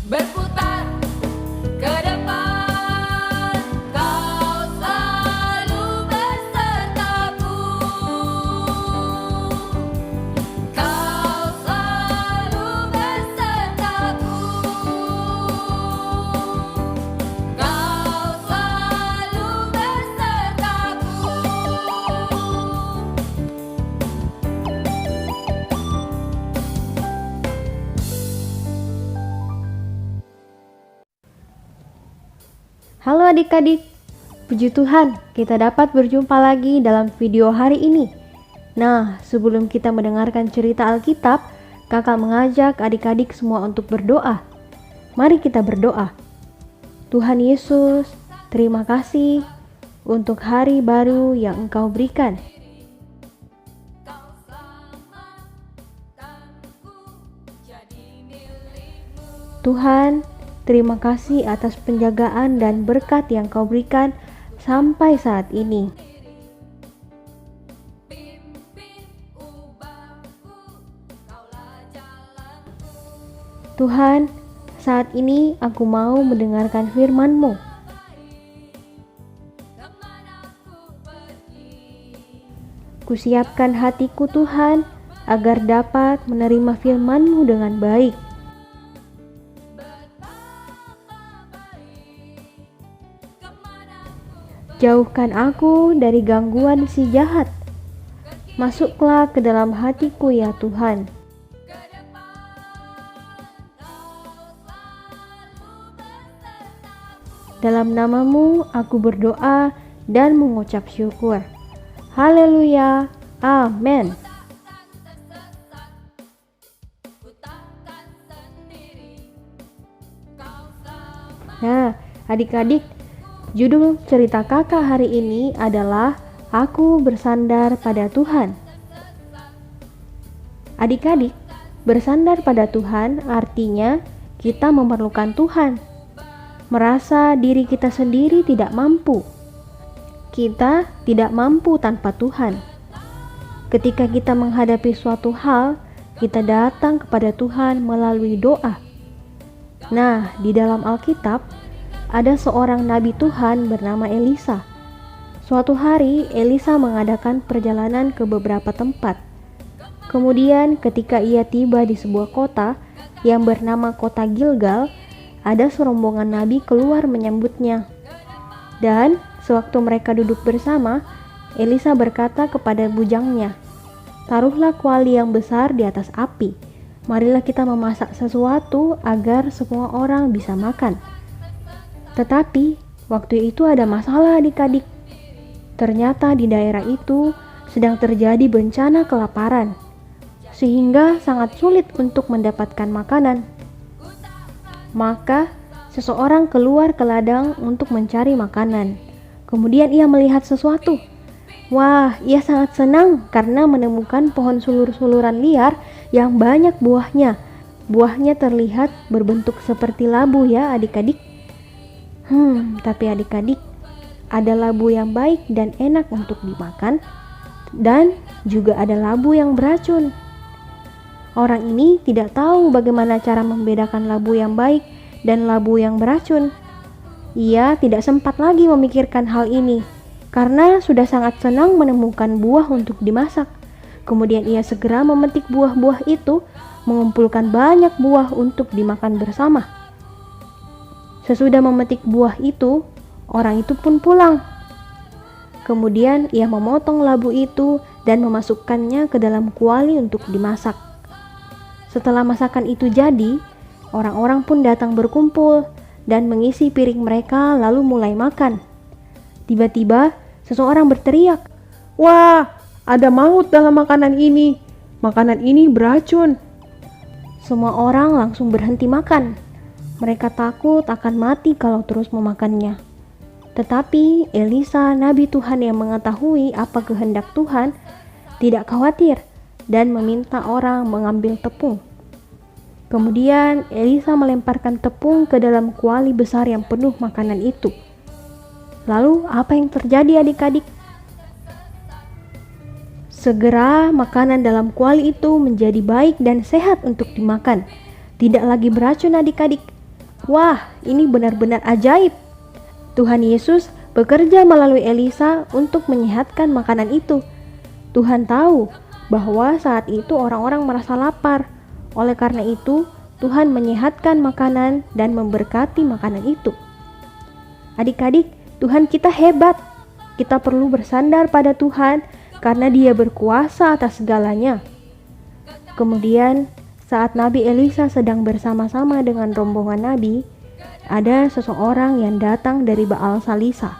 berputar ke depan, Kau selalu besertaku, Kau selalu besertaku, Kau selalu besertaku. Halo adik-adik, puji Tuhan kita dapat berjumpa lagi dalam video hari ini. Nah, sebelum kita mendengarkan cerita Alkitab, kakak mengajak adik-adik semua untuk berdoa. Mari kita berdoa. Tuhan Yesus, terima kasih untuk hari baru yang Engkau berikan. Tuhan, terima kasih atas penjagaan dan berkat yang Kau berikan sampai saat ini. Tuhan, saat ini aku mau mendengarkan firman-Mu. Kusiapkan hatiku Tuhan, agar dapat menerima firman-Mu dengan baik. Jauhkan aku dari gangguan si jahat. Masuklah ke dalam hatiku ya Tuhan. Dalam nama-Mu aku berdoa dan mengucap syukur. Haleluya. Amin. Nah, adik-adik, judul cerita kakak hari ini adalah Aku Bersandar Pada Tuhan. Adik-adik, bersandar pada Tuhan artinya kita memerlukan Tuhan. Merasa diri kita sendiri tidak mampu. Kita tidak mampu tanpa Tuhan. Ketika kita menghadapi suatu hal, kita datang kepada Tuhan melalui doa. Nah, di dalam Alkitab ada seorang nabi Tuhan bernama Elisa. Suatu hari Elisa mengadakan perjalanan ke beberapa tempat. Kemudian ketika ia tiba di sebuah kota yang bernama kota Gilgal, ada serombongan nabi keluar menyambutnya. Dan sewaktu mereka duduk bersama, Elisa berkata kepada bujangnya, "Taruhlah kuali yang besar di atas api. Marilah kita memasak sesuatu agar semua orang bisa makan." Tetapi waktu itu ada masalah adik-adik. Ternyata di daerah itu sedang terjadi bencana kelaparan, sehingga sangat sulit untuk mendapatkan makanan. Maka seseorang keluar ke ladang untuk mencari makanan. Kemudian ia melihat sesuatu. Wah, ia sangat senang karena menemukan pohon sulur-suluran liar yang banyak buahnya. Buahnya terlihat berbentuk seperti labu ya adik-adik. Tapi adik-adik, ada labu yang baik dan enak untuk dimakan, dan juga ada labu yang beracun. Orang ini tidak tahu bagaimana cara membedakan labu yang baik dan labu yang beracun. Ia tidak sempat lagi memikirkan hal ini, karena sudah sangat senang menemukan buah untuk dimasak. Kemudian ia segera memetik buah-buah itu, mengumpulkan banyak buah untuk dimakan bersama. Sesudah memetik buah itu, orang itu pun pulang. Kemudian ia memotong labu itu dan memasukkannya ke dalam kuali untuk dimasak. Setelah masakan itu jadi, orang-orang pun datang berkumpul dan mengisi piring mereka lalu mulai makan. Tiba-tiba seseorang berteriak, "Wah, ada maut dalam makanan ini. Makanan ini beracun." Semua orang langsung berhenti makan. Mereka takut akan mati kalau terus memakannya. Tetapi Elisa, nabi Tuhan yang mengetahui apa kehendak Tuhan, tidak khawatir dan meminta orang mengambil tepung. Kemudian Elisa melemparkan tepung ke dalam kuali besar yang penuh makanan itu. Lalu apa yang terjadi adik-adik? Segera makanan dalam kuali itu menjadi baik dan sehat untuk dimakan. Tidak lagi beracun adik-adik. Wah, ini benar-benar ajaib. Tuhan Yesus bekerja melalui Elisa untuk menyehatkan makanan itu. Tuhan tahu bahwa saat itu orang-orang merasa lapar. Oleh karena itu, Tuhan menyehatkan makanan dan memberkati makanan itu. Adik-adik, Tuhan kita hebat. Kita perlu bersandar pada Tuhan karena Dia berkuasa atas segalanya. Kemudian, saat Nabi Elisa sedang bersama-sama dengan rombongan Nabi, ada seseorang yang datang dari Baal Salisa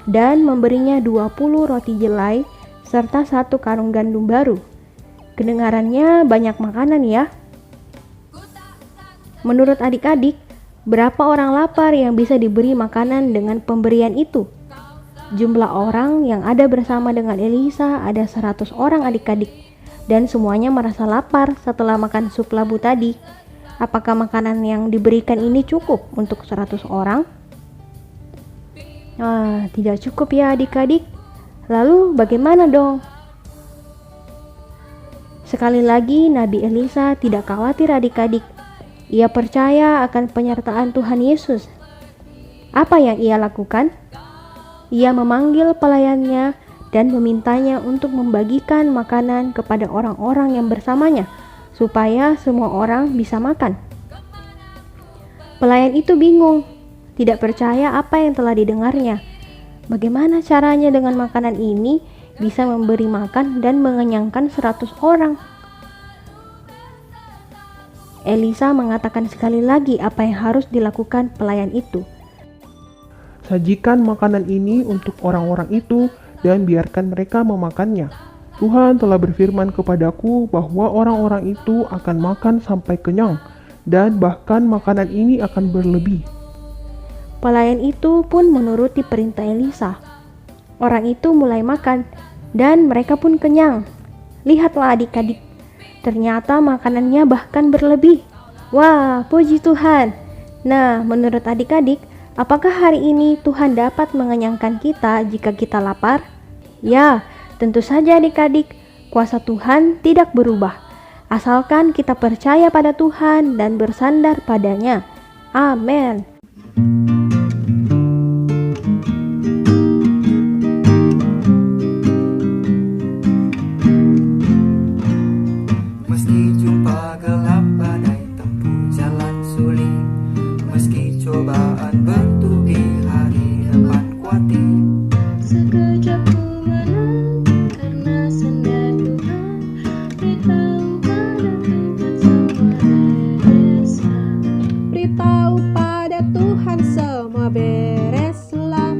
dan memberinya 20 roti jelai serta 1 karung gandum baru. Kedengarannya banyak makanan ya. Menurut adik-adik, berapa orang lapar yang bisa diberi makanan dengan pemberian itu? Jumlah orang yang ada bersama dengan Elisa ada 100 orang adik-adik, dan semuanya merasa lapar setelah makan sup labu tadi. Apakah makanan yang diberikan ini cukup untuk 100 orang? Tidak cukup ya adik-adik. Lalu bagaimana dong? Sekali lagi Nabi Elisa tidak khawatir adik-adik. Ia percaya akan penyertaan Tuhan Yesus. Apa yang ia lakukan? Ia memanggil pelayannya dan memintanya untuk membagikan makanan kepada orang-orang yang bersamanya, supaya semua orang bisa makan. Pelayan itu bingung, tidak percaya apa yang telah didengarnya. Bagaimana caranya dengan makanan ini bisa memberi makan dan mengenyangkan 100 orang? Elisa mengatakan sekali lagi apa yang harus dilakukan pelayan itu. Sajikan makanan ini untuk orang-orang itu dan biarkan mereka memakannya. Tuhan telah berfirman kepadaku bahwa orang-orang itu akan makan sampai kenyang, dan bahkan makanan ini akan berlebih. Pelayan itu pun menuruti perintah Elisa. Orang itu mulai makan, dan mereka pun kenyang. Lihatlah adik-adik, ternyata makanannya bahkan berlebih. Wah, puji Tuhan. Nah, menurut adik-adik, apakah hari ini Tuhan dapat mengenyangkan kita jika kita lapar? Ya, tentu saja adik-adik, kuasa Tuhan tidak berubah. Asalkan kita percaya pada Tuhan dan bersandar padanya. Amin. Meski jumpa gelap badai tempuh jalan sulit, meski cobaan bertubi hari depan khawatir, sekejap ku menang karena sandar Tuhan, beritahu pada Tuhan semua bereslah,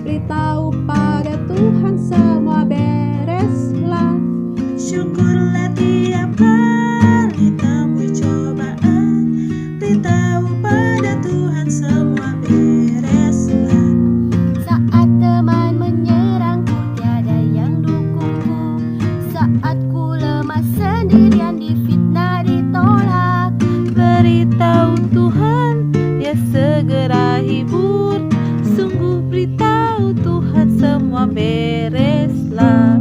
beritahu pada Tuhan semua bereslah. Syukurlah tiap kali temui cobaan, beritahu pada Tuhan semua bereslah. Saat teman menyerangku, tiada yang dukungku. Saat ku lemah sendirian, difitnah, ditolak, Beritahu Tuhan, Dia segera hibur. Sungguh beritahu Tuhan semua bereslah.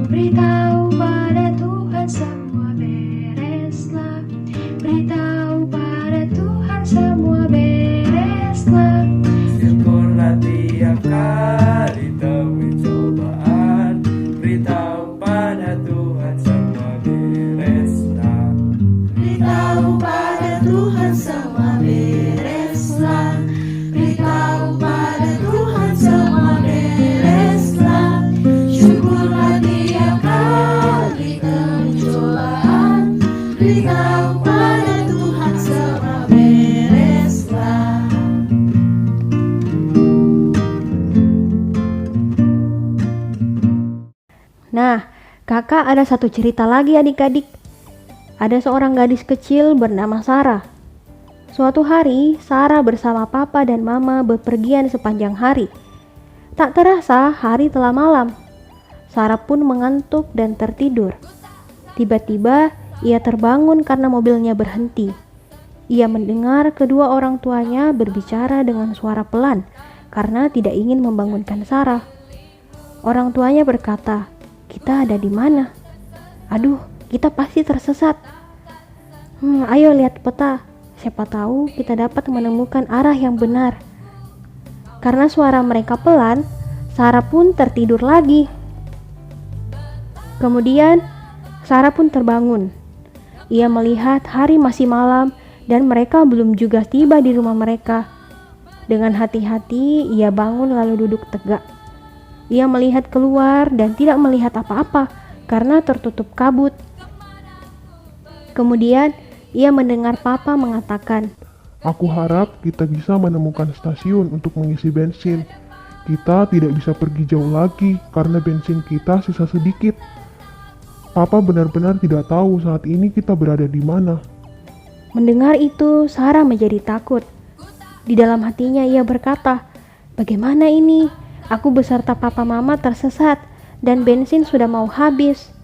Beritahu pada Tuhan semua bereslah. Beritahu pada Tuhan semua bereslah. syukurlah tiap kali temui cobaan, beritahu pada Tuhan semua bereslah. Beritahu pada Tuhan semua bereslah. Beritahu pada Tuhan semua bereslah. Syukurlah tiap kali temui cobaan, beritahu pada Tuhan semua bereslah. Nah, kakak ada satu cerita lagi adik-adik. Ada seorang gadis kecil bernama Sarah. Suatu hari, Sarah bersama papa dan mama bepergian sepanjang hari. Tak terasa hari telah malam. Sarah pun mengantuk dan tertidur. Tiba-tiba, ia terbangun karena mobilnya berhenti. Ia mendengar kedua orang tuanya berbicara dengan suara pelan karena tidak ingin membangunkan Sarah. Orang tuanya berkata, "Kita ada di mana? Aduh, kita pasti tersesat. Ayo lihat peta. Siapa tahu kita dapat menemukan arah yang benar. Karena suara mereka pelan, Sarah pun tertidur lagi. Kemudian, Sarah pun terbangun. Ia melihat hari masih malam dan mereka belum juga tiba di rumah mereka. Dengan hati-hati, ia bangun lalu duduk tegak. Ia melihat keluar dan tidak melihat apa-apa karena tertutup kabut. Kemudian, ia mendengar Papa mengatakan, Aku harap kita bisa menemukan stasiun untuk mengisi bensin. Kita tidak bisa pergi jauh lagi karena bensin kita sisa sedikit. Papa benar-benar tidak tahu saat ini kita berada di mana. Mendengar itu, Sarah menjadi takut. Di dalam hatinya ia berkata, "Bagaimana ini? Aku beserta papa mama tersesat dan bensin sudah mau habis."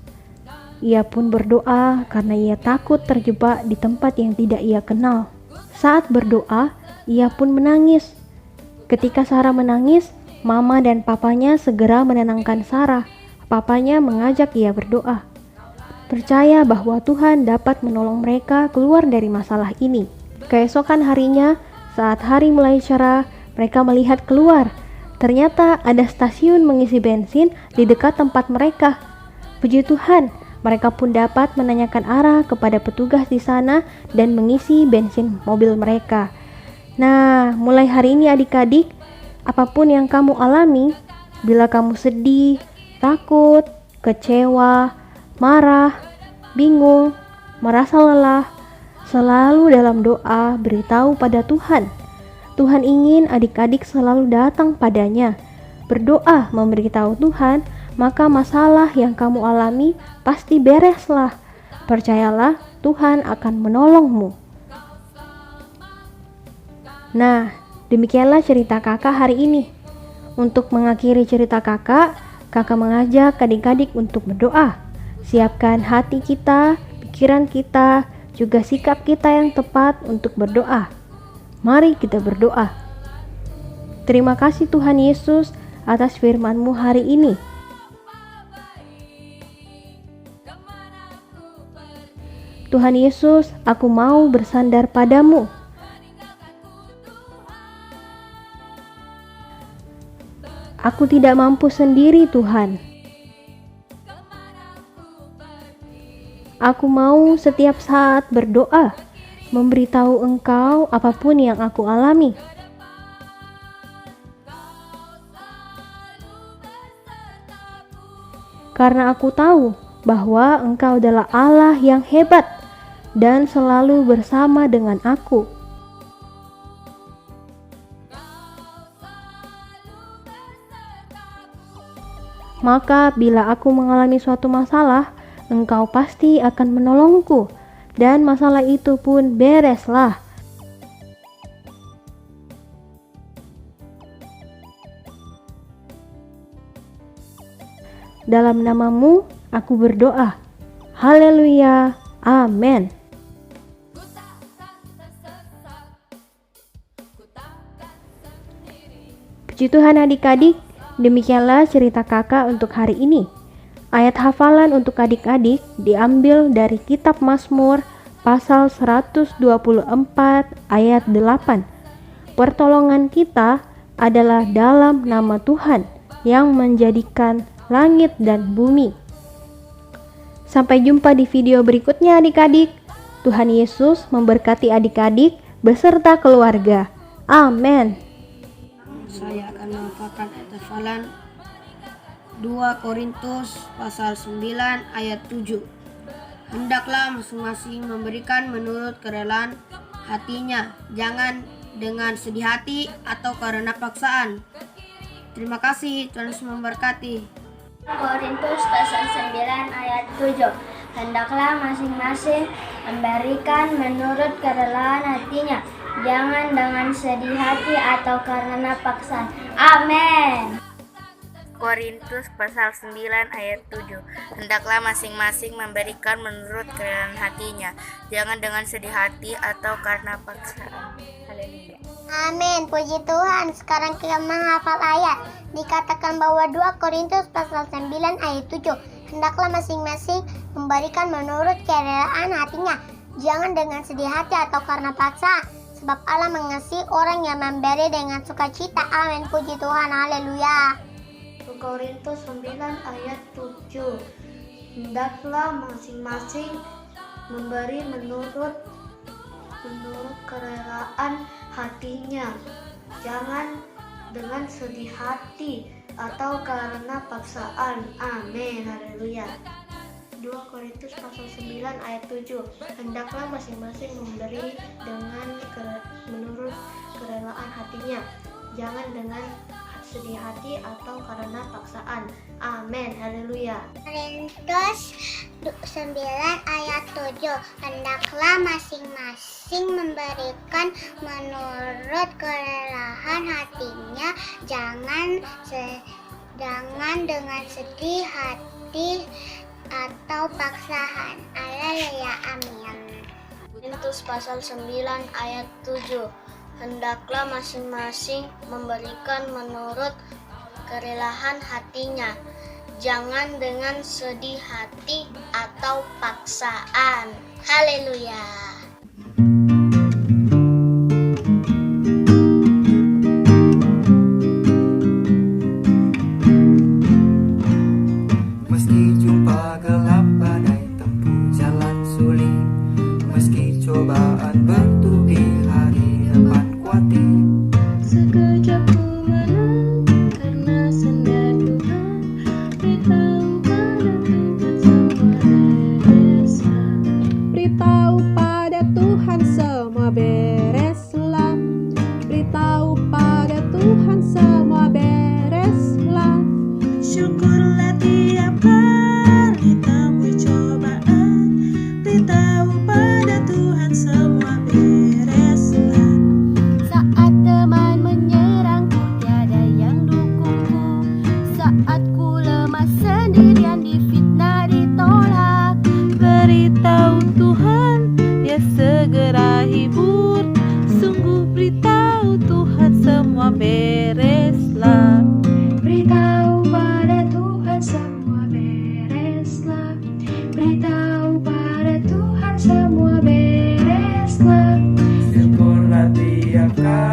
Ia pun berdoa karena ia takut terjebak di tempat yang tidak ia kenal. Saat berdoa, ia pun menangis. Ketika Sarah menangis, mama dan papanya segera menenangkan Sarah. Papanya mengajak ia berdoa. Percaya bahwa Tuhan dapat menolong mereka keluar dari masalah ini. Keesokan harinya, saat hari mulai cerah, mereka melihat keluar. Ternyata ada stasiun mengisi bensin di dekat tempat mereka. Puji Tuhan, mereka pun dapat menanyakan arah kepada petugas di sana dan mengisi bensin mobil mereka. Nah, mulai hari ini adik-adik, apapun yang kamu alami, bila kamu sedih, takut, kecewa, marah, bingung, merasa lelah, selalu dalam doa beritahu pada Tuhan. Tuhan ingin adik-adik selalu datang padanya. Berdoa memberitahu Tuhan, maka masalah yang kamu alami pasti bereslah. Percayalah, Tuhan akan menolongmu. Nah, demikianlah cerita kakak hari ini. Untuk mengakhiri cerita kakak mengajak adik-adik untuk berdoa. Siapkan hati kita, pikiran kita, juga sikap kita yang tepat untuk berdoa. Mari kita berdoa. Terima kasih Tuhan Yesus atas firman-Mu hari ini. Tuhan Yesus, aku mau bersandar padamu. Aku tidak mampu sendiri, Tuhan. Aku mau setiap saat berdoa, memberitahu Engkau apapun yang aku alami. Karena aku tahu bahwa Engkau adalah Allah yang hebat dan selalu bersama dengan aku. Maka bila aku mengalami suatu masalah, Engkau pasti akan menolongku, dan masalah itu pun bereslah. Dalam nama-Mu, aku berdoa. Haleluya. Amin. Puji Tuhan adik-adik, demikianlah cerita kakak untuk hari ini. Ayat hafalan untuk adik-adik diambil dari kitab Mazmur pasal 124 ayat 8. Pertolongan kita adalah dalam nama Tuhan yang menjadikan langit dan bumi. Sampai jumpa di video berikutnya adik-adik. Tuhan Yesus memberkati adik-adik beserta keluarga. Amin. Saya akan menghafalkan ayat hafalan 2 Korintus pasal 9 ayat 7. Hendaklah masing-masing memberikan menurut kerelaan hatinya, jangan dengan sedih hati atau karena paksaan. Terima kasih, Tuhan Yesus memberkati. Korintus pasal 9 ayat 7. Hendaklah masing-masing memberikan menurut kerelaan hatinya, jangan dengan sedih hati atau karena paksaan. Amin. Korintus pasal 9 ayat 7. Hendaklah masing-masing memberikan menurut kerelaan hatinya, jangan dengan sedih hati atau karena paksaan. Haleluya. Amin, puji Tuhan. Sekarang kita menghafal ayat. Dikatakan bahwa 2 Korintus pasal 9 ayat 7. Hendaklah masing-masing memberikan menurut kerelaan hatinya, Jangan dengan sedih hati atau karena paksa, sebab Allah mengasihi orang yang memberi dengan sukacita. Amin. Puji Tuhan. Haleluya. 1 Korintus 9 ayat 7. Hendaklah masing-masing memberi menurut kerelaan hatinya, jangan dengan sedih hati atau karena paksaan. Amin. Haleluya. 2 Korintus pasal 9 ayat 7. Hendaklah masing-masing memberi menurut kerelaan hatinya, jangan dengan sedih hati atau karena paksaan. Amin. Haleluya. Korintus 9 ayat 7. Hendaklah masing-masing memberikan menurut kerelaan hatinya, jangan dengan sedih hati atau paksaan. Haleluya. Amin. Korintus pasal 9 ayat 7. Hendaklah masing-masing memberikan menurut kerelaan hatinya, jangan dengan sedih hati atau paksaan. Haleluya. Meski jumpa gelap badai tempuh jalan sulit, meski cobaan bertubi hari depan khawatir. Sekejap ku menang karena sendiri Tuhan, beritahu pada Tuhan semua bereslah. Beritahu pada Tuhan semua bereslah. Beritahu pada Tuhan semua bereslah. Syukurlah tiap kali temui cobaan, beritahu pada Tuhan semua bereslah. Saat teman menyerangku, tiada yang dukungku. Saat ku lemah sendirian, difitnah, ditolak, beritahu Tuhan, Dia segera hibur. Sungguh beritahu Tuhan semua bereslah. Beritahu pada Tuhan semua bereslah. Beritahu pada Tuhan semua bereslah. Syukurlah tiap kali